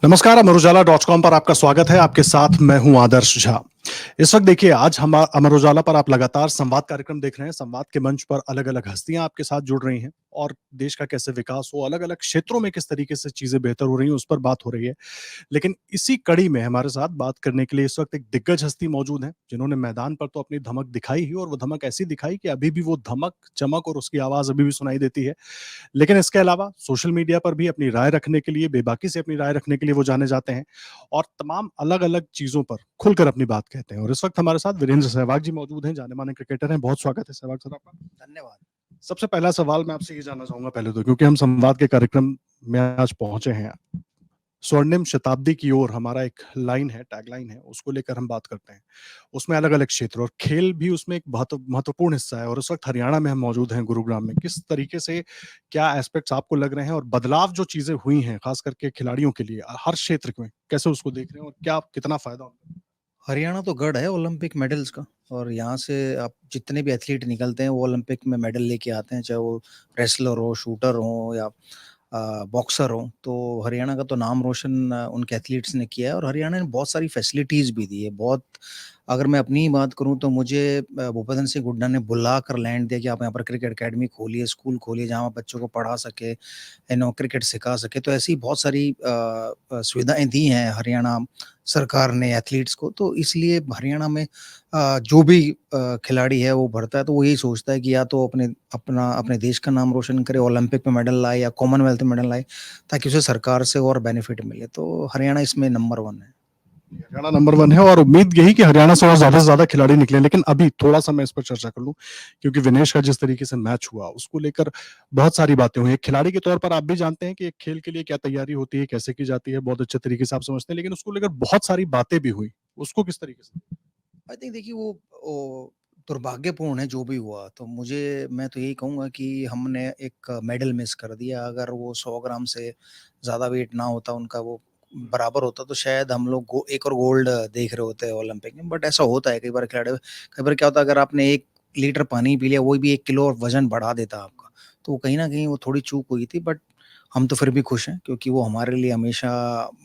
नमस्कार, अमर उजाला .com पर आपका स्वागत है। आपके साथ मैं हूं आदर्श झा। इस वक्त देखिए, आज हम अमर उजाला पर आप लगातार संवाद कार्यक्रम देख रहे हैं। संवाद के मंच पर अलग-अलग हस्तियां आपके साथ जुड़ रही हैं और देश का कैसे विकास हो, अलग-अलग क्षेत्रों में किस तरीके से चीजें बेहतर हो रही हैं, उस पर बात हो रही है। लेकिन इसी कड़ी में हमारे साथ बात करने के लिए इस वक्त एक दिग्गज हस्ती मौजूद है, जिन्होंने मैदान पर तो अपनी धमक दिखाई ही, और वो धमक ऐसी दिखाई कि अभी भी वो धमक, चमक और उसकी आवाज अभी भी सुनाई देती है। लेकिन इसके अलावा सोशल मीडिया पर भी अपनी राय रखने के लिए, बेबाकी से अपनी राय रखने के लिए वो जाने जाते हैं और तमाम अलग-अलग चीज़ों पर खुलकर अपनी बात कहते हैं। और इस वक्त हमारे साथ वीरेंद्र सहवाग जी मौजूद हैं, जाने-माने क्रिकेटर हैं। बहुत स्वागत है सहवाग सर आपका। धन्यवाद। सबसे पहला सवाल मैं आपसे ये जानना चाहूँगा पहले तो, क्योंकि हम संवाद के कार्यक्रम में आज पहुँचे हैं। स्वर्णिम शताब्दी की ओर हमारा एक लाइन है, टैगलाइन है, उसको लेकर हम बात करते हैं। उसमें अलग-अलग क्षेत्र और खेल भी उसमें एक बहुत महत्वपूर्ण हिस्सा है, और इस वक्त हरियाणा में हम मौजूद हैं, गुरुग्राम में। किस तरीके से, क्या एस्पेक्ट्स आपको लग रहे हैं, और बदलाव जो चीज़ें हुई हैं, खास करके खिलाड़ियों के लिए हर क्षेत्र में, कैसे उसको देख रहे हैं और क्या कितना फ़ायदा होगा? हरियाणा तो गढ़ है ओलंपिक मेडल्स का और यहाँ से आप जितने भी एथलीट निकलते हैं वो ओलंपिक में मेडल लेके आते हैं, चाहे वो रेसलर हो, शूटर हो या बॉक्सर हो। तो हरियाणा का तो नाम रोशन उनके एथलीट्स ने किया है और हरियाणा ने बहुत सारी फैसिलिटीज़ भी दी है। बहुत अगर मैं अपनी ही बात करूँ तो मुझे भूपेंद्र सिंह हुड्डा ने बुलाकर लैंड दिया कि आप यहाँ पर क्रिकेट अकेडमी खोलिए, स्कूल खोलिए जहाँ आप बच्चों को पढ़ा सके, क्रिकेट सिखा सके। तो ऐसी बहुत सारी सुविधाएँ दी हैं हरियाणा सरकार ने एथलीट्स को। तो इसलिए हरियाणा में जो भी खिलाड़ी है वो भरता है तो वो यही सोचता है कि या तो अपने देश का नाम रोशन करे, ओलंपिक में मेडल लाए या कॉमनवेल्थ में मेडल लाए, ताकि उसे सरकार से और बेनिफिट मिले। तो हरियाणा इसमें नंबर 1 है। हरियाणा नंबर 1 है, और उम्मीद यही कि हरियाणा से और ज़्यादा से ज़्यादा खिलाड़ी निकलें। लेकिन अभी थोड़ा-सा मैं इस पर चर्चा कर लूँ, क्योंकि विनेश का जिस तरीके से मैच हुआ, उसको लेकर बहुत सारी बातें हुई। एक खिलाड़ी के तौर पर आप भी जानते हैं कि एक खेल के लिए क्या तैयारी होती है, कैसे की जाती है, बहुत अच्छे तरीके से आप समझते हैं, लेकिन उसको लेकर बहुत सारी बातें भी हुई। उसको किस तरीके से? आई थिंक देखिए वो दुर्भाग्यपूर्ण है जो भी हुआ। तो मैं तो यही कहूँगा कि हमने एक मेडल मिस कर दिया। अगर वो 100 ग्राम से ज़्यादा वेट ना होता उनका, वो बराबर होता तो शायद हम लोग एक और गोल्ड देख रहे होते ओलंपिक में। बट ऐसा होता है कई बार क्या होता है, अगर आपने 1 लीटर पानी पी लिया, वही भी 1 किलो और वज़न बढ़ा देता आपका। तो कहीं न कहीं वो थोड़ी चूक हुई थी, बट हम तो फिर भी खुश हैं क्योंकि वो हमारे लिए हमेशा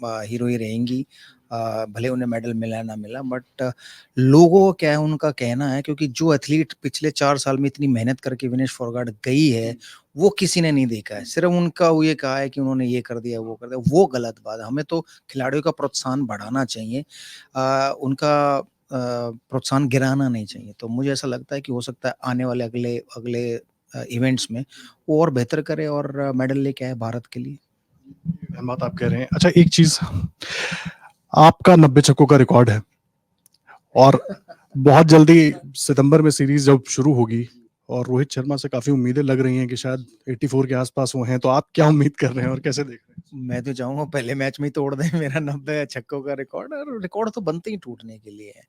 हीरो ही रहेंगी। भले उन्हें मेडल मिला या ना मिला, बट लोगों को क्या है, उनका कहना है, क्योंकि जो एथलीट पिछले 4 साल में इतनी मेहनत करके विनेश फोगाट गई है, वो किसी ने नहीं देखा है। सिर्फ़ उनका वो ये कहा है कि उन्होंने ये कर दिया, वो कर दिया। वो गलत बात है। हमें तो खिलाड़ियों का प्रोत्साहन बढ़ाना चाहिए। उनका प्रोत्साहन गिराना नहीं चाहिए। तो मुझे ऐसा लगता है कि हो सकता है आने वाले अगले अगले इवेंट्स में वो और बेहतर करे और मेडल लेके आए भारत के लिए। बात आप कह रहे हैं। अच्छा, एक चीज़, आपका 90 छक्कों का रिकॉर्ड है, और बहुत जल्दी सितंबर में सीरीज जब शुरू होगी, और रोहित शर्मा से काफ़ी उम्मीदें लग रही हैं कि शायद 84 के आसपास वो हैं, तो आप क्या उम्मीद कर रहे हैं और कैसे देख रहे हैं? मैं तो चाहूँगा पहले मैच में ही तोड़ दें मेरा 90 छक्कों का रिकॉर्ड, और रिकॉर्ड तो बनते ही टूटने के लिए है।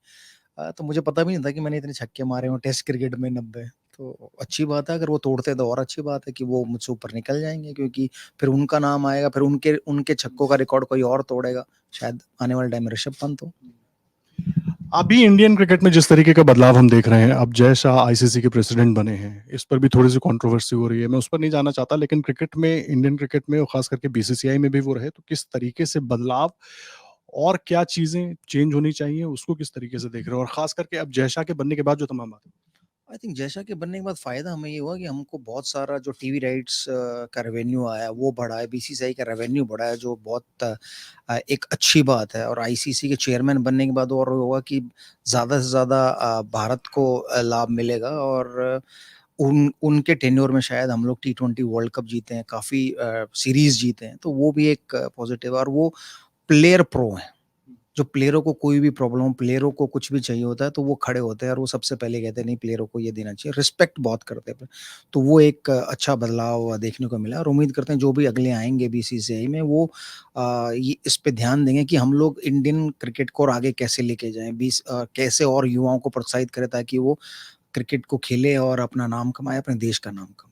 तो मुझे पता भी नहीं था कि मैंने इतने छक्के मारे हों टेस्ट क्रिकेट में 90। तो अच्छी बात है, अगर वो तोड़ते तो और अच्छी बात है कि वो मुझसे ऊपर निकल जाएँगे, क्योंकि फिर उनका नाम आएगा, फिर उनके उनके छक्कों का रिकॉर्ड कोई और तोड़ेगा, शायद आने वाले टाइम में ऋषभ पंत हो। अभी इंडियन क्रिकेट में जिस तरीके का बदलाव हम देख रहे हैं, अब जय शाह आईसीसी के प्रेसिडेंट बने हैं, इस पर भी थोड़ी-सी कंट्रोवर्सी हो रही है। मैं उस पर नहीं जाना चाहता, लेकिन क्रिकेट में, इंडियन क्रिकेट में और खास करके बीसीसीआई में भी वो रहे, तो किस तरीके से बदलाव और क्या चीज़ें चेंज होनी चाहिए, उसको किस तरीके से देख रहे हो? और खास करके अब जय शाह के बनने के बाद जो तमाम बातें। आई थिंक जैसा कि बनने के बाद फ़ायदा हमें ये हुआ कि हमको बहुत सारा जो टीवी राइट्स का रेवेन्यू आया वो बढ़ा है, बीसीसीआई का रेवेन्यू बढ़ा है, जो बहुत एक अच्छी बात है। और आईसीसी के चेयरमैन बनने के बाद और होगा कि ज़्यादा से ज़्यादा भारत को लाभ मिलेगा। और उनके टेन्योर में शायद हम लोग टी20 वर्ल्ड कप जीते हैं, काफ़ी सीरीज़ जीते हैं, तो वो भी एक पॉज़िटिव है। और वो प्लेयर प्रो हैं। जो प्लेयरों को कोई भी प्रॉब्लम हो, प्लेयरों को कुछ भी चाहिए होता है, तो वो खड़े होते हैं और वो सबसे पहले कहते हैं नहीं, प्लेयरों को ये देना चाहिए, रिस्पेक्ट बहुत करते हैं। तो वो एक अच्छा बदलाव देखने को मिला और उम्मीद करते हैं जो भी अगले आएँगे बीसीसीआई में वो ये इस पे ध्यान देंगे कि हम लोग इंडियन क्रिकेट को और आगे कैसे लेके जाएँ, कैसे और युवाओं को प्रोत्साहित करें ताकि वो क्रिकेट को खेले और अपना नाम कमाएँ, अपने देश का नाम कमाएँ।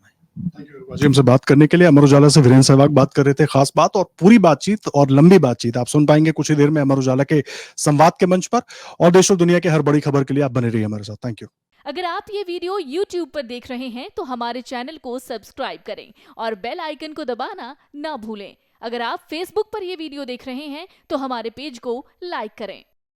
थैंक यू जी, हमसे बात करने के लिए। अमर उजाला से वीरेंद्र सहवाग बात कर रहे थे, खास बात और पूरी बातचीत और लंबी बातचीत आप सुन पाएंगे कुछ ही देर में अमर उजाला के संवाद के मंच पर। और देश और दुनिया की हर बड़ी खबर के लिए आप बने रहिए हमारे साथ। Thank you. अगर आप ये वीडियो YouTube पर देख रहे हैं तो हमारे चैनल को सब्सक्राइब करें और बेल आइकन को दबाना ना भूलें। अगर आप फेसबुक पर ये वीडियो देख रहे हैं तो हमारे पेज को लाइक करें।